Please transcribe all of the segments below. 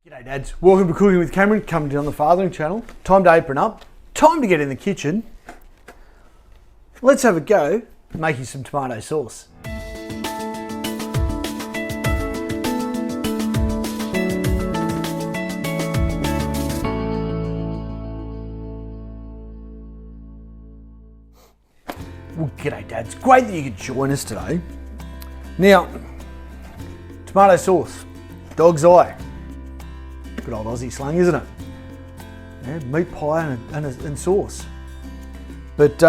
G'day dads, welcome to Cooking with Cameron, coming to you on the Fathering channel. Time to apron up, time to get in the kitchen. Let's have a go at making some tomato sauce. Well, g'day dads, great that you could join us today. Now, tomato sauce, dog's eye. Good old Aussie slang, isn't it? Yeah, meat pie and sauce. But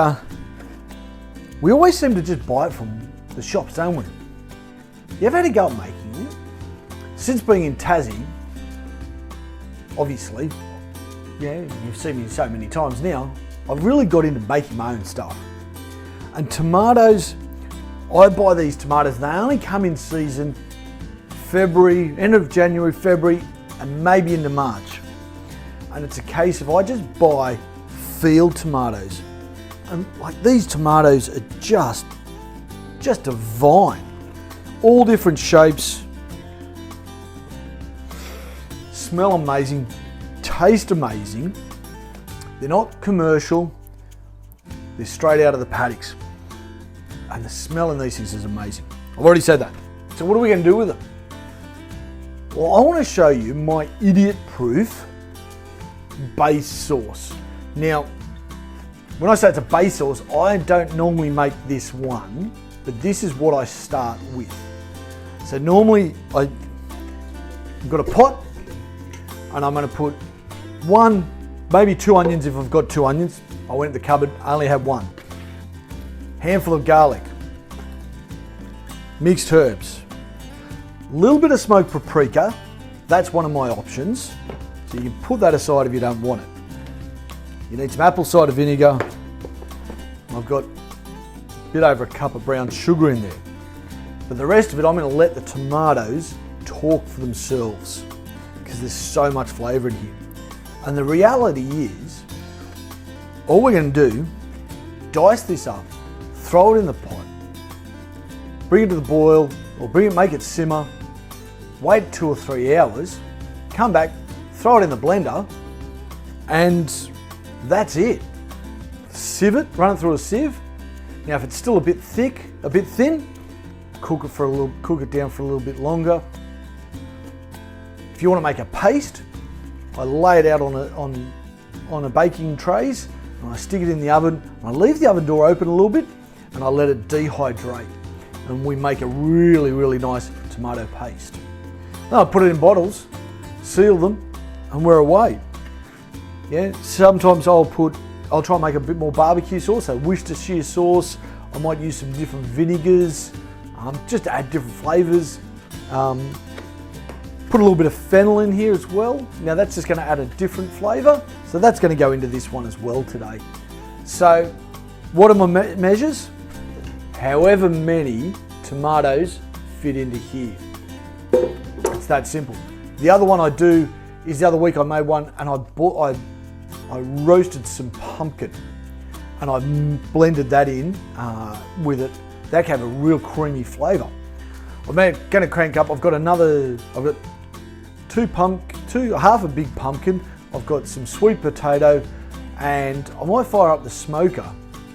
we always seem to just buy it from the shops, don't we? You ever had a go at making it? Since being in Tassie, obviously, yeah, you've seen me so many times now, I've really got into making my own stuff. And tomatoes, I buy these tomatoes, they only come in season February, end of January, February, and maybe into March. And it's a case of I just buy field tomatoes. And like these tomatoes are just divine. All different shapes, smell amazing, taste amazing. They're not commercial, they're straight out of the paddocks. And the smell in these things is amazing. I've already said that. So what are we going to do with them? Well, I want to show you my idiot-proof base sauce. Now, when I say it's a base sauce, I don't normally make this one, but this is what I start with. So normally, I've got a pot, and I'm going to put one, maybe 2 onions if I've got 2 onions. I went to the cupboard, I only have one. Handful of garlic, mixed herbs, a little bit of smoked paprika, that's one of my options. So you can put that aside if you don't want it. You need some apple cider vinegar. I've got a bit over a cup of brown sugar in there. But the rest of it, I'm going to let the tomatoes talk for themselves because there's so much flavour in here. And the reality is, all we're going to do, dice this up, throw it in the pot, bring it to the boil, or make it simmer, wait 2 or 3 hours, come back, throw it in the blender, and that's it. Sieve it, run it through a sieve. Now if it's still a bit thick, a bit thin, cook it down for a little bit longer. If you want to make a paste, I lay it out on a baking trays, and I stick it in the oven, and I leave the oven door open a little bit, and I let it dehydrate. And we make a really, really nice tomato paste. Then I put it in bottles, seal them, and we're away. Yeah, sometimes I'll try and make a bit more barbecue sauce, so Worcestershire sauce. I might use some different vinegars, just to add different flavours. Put a little bit of fennel in here as well. Now that's just going to add a different flavour, so that's going to go into this one as well today. So, what are my measures? However many tomatoes fit into here. It's that simple. The other one I do is the other week I made one and I roasted some pumpkin and I blended that in with it. That gave a real creamy flavour. I'm going to crank up. I've got half a big pumpkin. I've got some sweet potato, and I might fire up the smoker,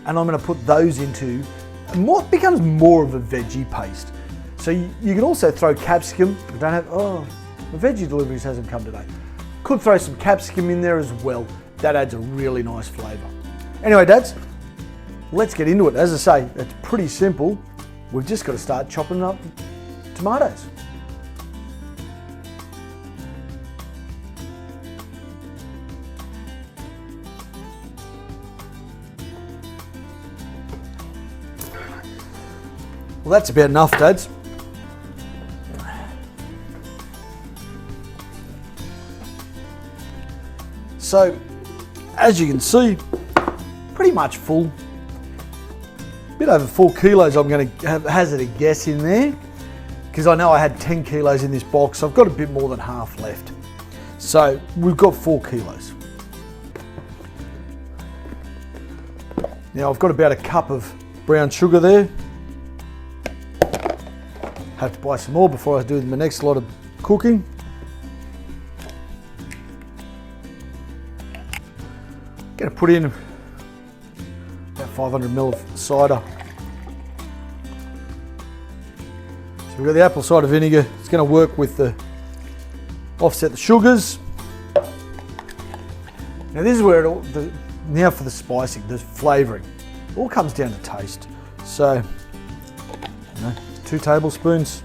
and I'm going to put those into what becomes more of a veggie paste. So you can also throw capsicum. The veggie deliveries hasn't come today. Could throw some capsicum in there as well. That adds a really nice flavour. Anyway, dads, let's get into it. As I say, it's pretty simple. We've just got to start chopping up tomatoes. Well, that's about enough, dads. So, as you can see, pretty much full. A bit over 4 kilos I'm going to hazard a guess in there, because I know I had 10 kilos in this box. I've got a bit more than half left. So we've got 4 kilos. Now I've got about a cup of brown sugar there. Have to buy some more before I do my next lot of cooking. Going to put in about 500 ml of cider. So we've got the apple cider vinegar. It's going to work with the offset the sugars. Now this is where now for the spicing, the flavouring, it all comes down to taste. So, 2 tablespoons.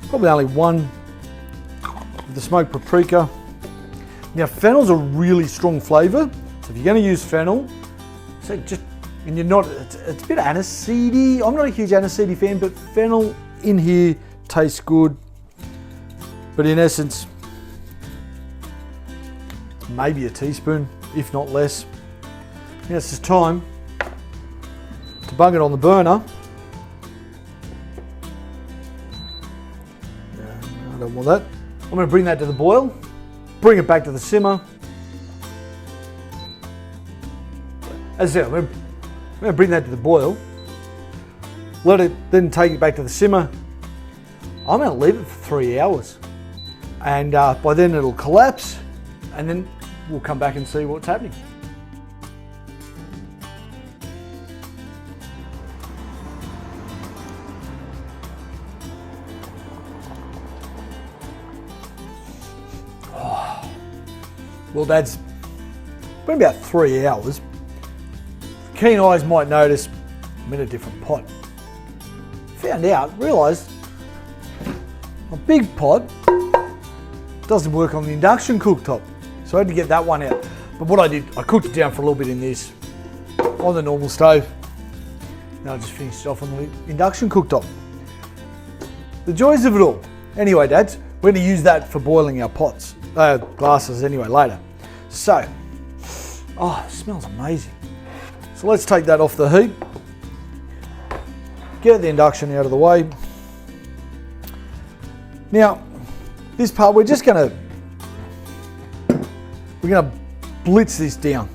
Probably only 1 of the smoked paprika. Now fennel's a really strong flavour, so if you're going to use fennel, so just, and you're not, it's a bit aniseedy. I'm not a huge aniseedy fan, but fennel in here tastes good. But in essence, maybe a teaspoon, if not less. Now it's just time to bung it on the burner. I don't want that. I'm going to bring that to the boil. Bring it back to the simmer. As I said, I'm going to bring that to the boil. Let it, then take it back to the simmer. I'm going to leave it for 3 hours. And by then it'll collapse, and then we'll come back and see what's happening. Well, Dad's been about 3 hours. Keen eyes might notice I'm in a different pot. Found out, realised a big pot doesn't work on the induction cooktop. So I had to get that one out. But what I did, I cooked it down for a little bit in this on the normal stove. Now I just finished it off on the induction cooktop. The joys of it all. Anyway, Dads, we're going to use that for boiling our pots. Glasses anyway later. So, oh, it smells amazing. So let's take that off the heat. Get the induction out of the way. Now, this part we're gonna blitz this down.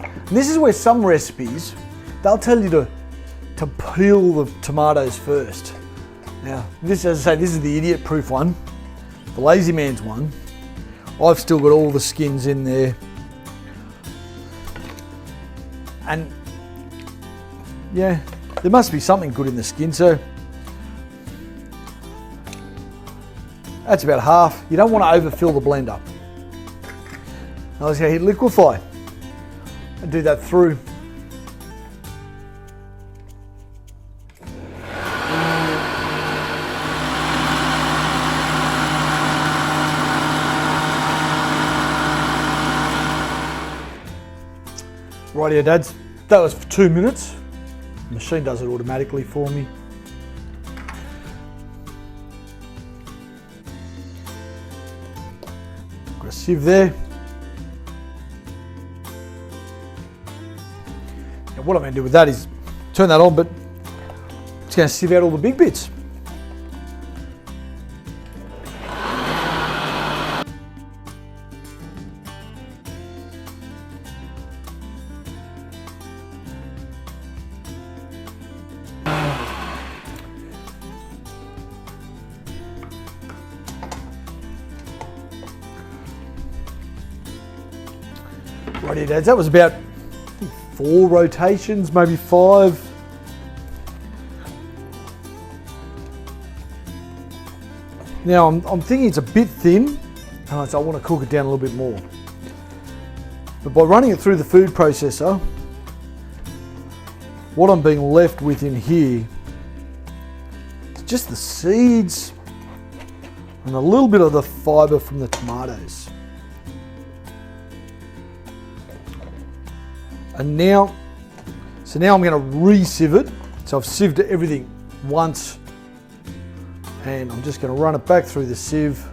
And this is where some recipes, they'll tell you to peel the tomatoes first. Now, this, as I say, this is the idiot proof one, the lazy man's one. I've still got all the skins in there. And yeah, there must be something good in the skin, so that's about half. You don't want to overfill the blender. Now let's go hit liquefy and do that through. Rightio, Dads, that was for 2 minutes. The machine does it automatically for me. Got a sieve there. Now what I'm going to do with that is turn that on, but it's going to sieve out all the big bits. Righty, Dads, that was about 4 rotations, maybe 5. Now I'm thinking it's a bit thin, and so I want to cook it down a little bit more. But by running it through the food processor, what I'm being left with in here is just the seeds and a little bit of the fibre from the tomatoes. And now, so now I'm going to re-sieve it. So I've sieved everything once, and I'm just going to run it back through the sieve.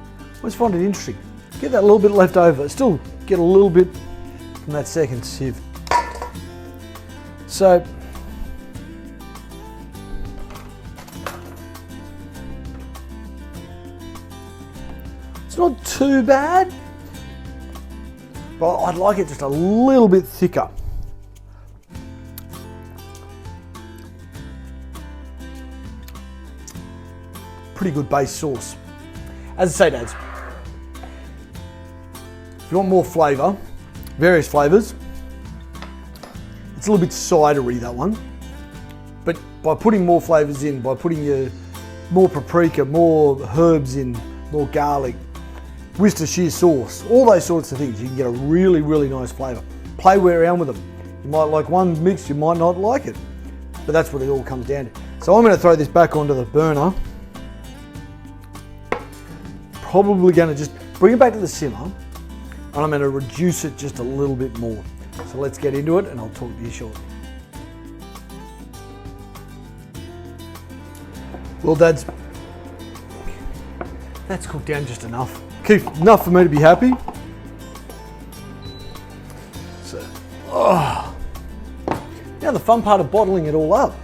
I always find it interesting. Get that little bit left over. Still get a little bit from that second sieve. So, it's not too bad. but I'd like it just a little bit thicker. Pretty good base sauce. As I say, dads, if you want more flavour, various flavours, it's a little bit cidery, that one. But by putting more flavours in, by putting your more paprika, more herbs in, more garlic, Worcestershire sauce, all those sorts of things, you can get a really, really nice flavour. Play around with them. You might like one mix, you might not like it, but that's what it all comes down to. So I'm going to throw this back onto the burner. Probably going to just bring it back to the simmer, and I'm going to reduce it just a little bit more. So let's get into it and I'll talk to you shortly. Well, dads, that's cooked down just enough. Enough for me to be happy. So, now the fun part of bottling it all up.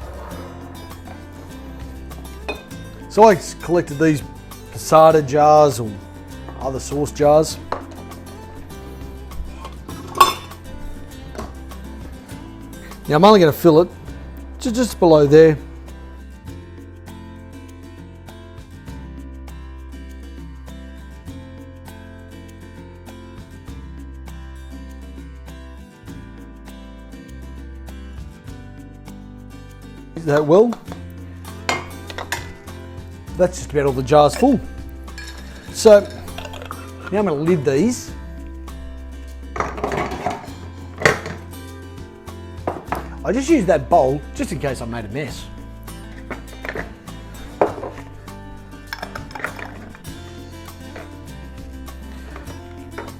So I collected these passata jars or other sauce jars. Now I'm only going to fill it just below there. That well. That's just about all the jars full. So now I'm going to lid these. I just used that bowl just in case I made a mess.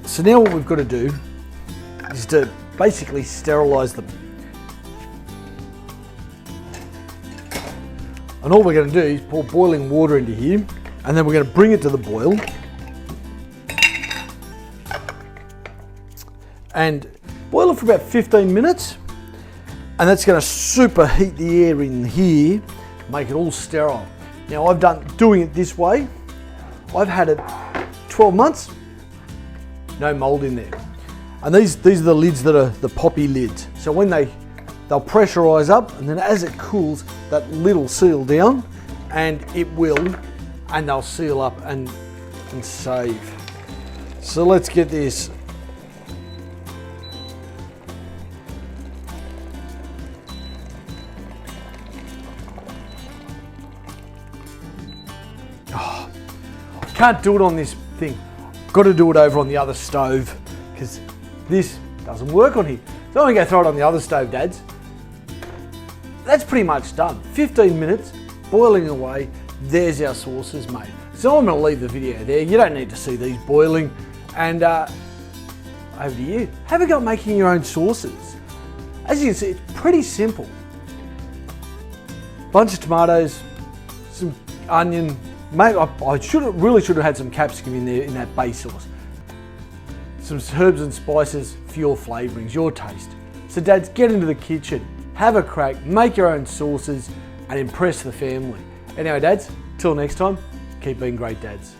So now what we've got to do is to basically sterilise them. And all we're going to do is pour boiling water into here, and then we're going to bring it to the boil. And boil it for about 15 minutes. And that's going to superheat the air in here, make it all sterile. Now I've doing it this way. I've had it 12 months, no mold in there. And these are the lids that are the poppy lids. So when they'll pressurize up, and then as it cools, that lid will seal down, and it will, and they'll seal up and save. So let's get this. Oh, I can't do it on this thing. Got to do it over on the other stove because this doesn't work on here. So I'm going to go throw it on the other stove, dads. That's pretty much done. 15 minutes, boiling away, there's our sauces made. So I'm going to leave the video there. You don't need to see these boiling. And over to you. Have a go at making your own sauces. As you can see, it's pretty simple. Bunch of tomatoes, some onion. Maybe I really should have had some capsicum in there in that base sauce. Some herbs and spices for your flavourings, your taste. So dads, get into the kitchen, have a crack, make your own sauces and impress the family. Anyway dads, till next time, keep being great dads.